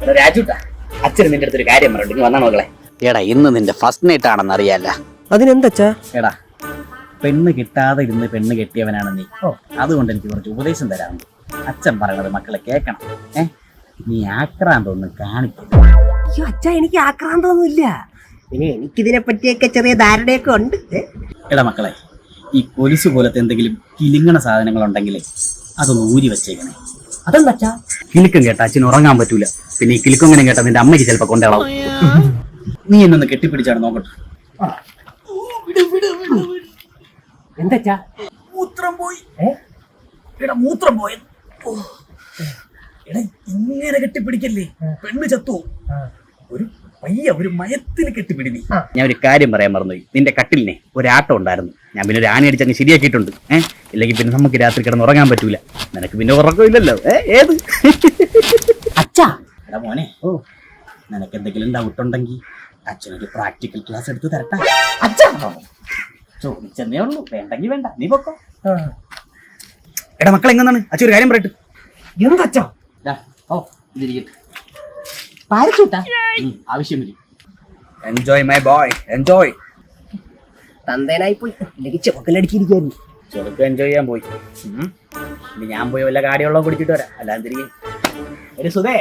രാജുട്ടാ, അച്ഛന് നിന്റെ അടുത്തൊരു കാര്യം പറഞ്ഞിട്ട് വന്നാ മകളെ. എടാ, ഇന്ന് നിന്റെ ഫസ്റ്റ് നൈറ്റ് ആണെന്ന് അറിയാല്ല. അതിനെന്താ? എടാ, പെണ്ണ് കിട്ടാതെ ഇരുന്ന് പെണ്ണ് കെട്ടിയവനാണ് നീ. അതുകൊണ്ട് എനിക്ക് കുറച്ച് ഉപദേശം തരാറുണ്ട്. അച്ഛൻ പറയണത് മക്കളെ കേൾക്കണം. നീ ആക്രാന്തൊന്നും കാണിക്കില്ല. അയ്യോ അച്ഛ, എനിക്ക് ആക്രാന്തമൊന്നുമില്ല. എനിക്കിതിനെ പറ്റിയൊക്കെ ചെറിയ ധാരണയൊക്കെ ഉണ്ട്. എടാ മക്കളെ, ഈ കൊലുസ് പോലത്തെ എന്തെങ്കിലും കിലുങ്ങണ സാധനങ്ങൾ ഉണ്ടെങ്കിൽ അതൊന്ന് ഊരി വെച്ചേക്കണേ. അതെന്താ? കിലുക്കം കേട്ടാ അച്ഛന് ഉറങ്ങാൻ പറ്റൂല. പിന്നെ ഈ കിലുക്കൊങ്ങനെ കേട്ടാ നിന്റെ അമ്മയ്ക്ക് ചിലപ്പോ കൊണ്ടാളാവും. നീ എന്നൊന്ന് കെട്ടിപ്പിടിച്ചാണ് നോക്കട്ടെ. എന്താ? മൂത്രം പോയി. എടാ, മൂത്രം പോയത്. എടാ, ഇങ്ങനെ കെട്ടിപ്പിടിക്കല്ലേ, പെണ്ണ് ചത്തു. ഒരു മയത്തിൽ കെട്ടിപ്പിടി നീ. ഞാൻ ഒരു കാര്യം പറയാൻ മറന്നുപോയി. നിന്റെ കട്ടിലിനെ ഒരാട്ടം ഉണ്ടായിരുന്നു. ഞാൻ പിന്നെ ഒരു ആണി അടിച്ചങ്ങ് ശരിയാക്കിയിട്ടുണ്ട്. ഇല്ലെങ്കിൽ പിന്നെ നമുക്ക് രാത്രി കിടന്ന് ഉറങ്ങാൻ പറ്റൂല. നിനക്ക് പിന്നെ ഉറക്കമില്ലല്ലോ. ഏത് അച്ഛാ? എടാ മോനെ, നിനക്ക് എന്തെങ്കിലും ഡൗട്ട് ഉണ്ടെങ്കിൽ അച്ഛനൊരു പ്രാക്ടിക്കൽ ക്ലാസ് എടുത്ത് തരട്ടെ. അച്ഛാ ചോദിച്ചെന്നേ ഉള്ളൂ, വേണ്ടെങ്കിൽ വേണ്ട, നീ പൊക്കോ. എടാ മക്കൾ, എങ്ങനെയാണ് അച്ഛൻ ഒരു കാര്യം പറയട്ടെ. എന്താ? ഇതിരിക്കട്ടെ. പാരച്ചൂട്ടാ? ആവശ്യം വരും. Enjoy my boy, enjoy. തന്തേനായി പോയി, ഇല്ലെങ്കിൽ ചെറുക്കലടിച്ചിരിക്കായിരുന്നു. ചെറുക്കം എൻജോയ് ചെയ്യാൻ പോയി. ഇനി ഞാൻ പോയി വല്ല കാടിവെള്ളം കുടിച്ചിട്ട് വരാം. അല്ലാതെ തിരികെ ഒരു സുധേ.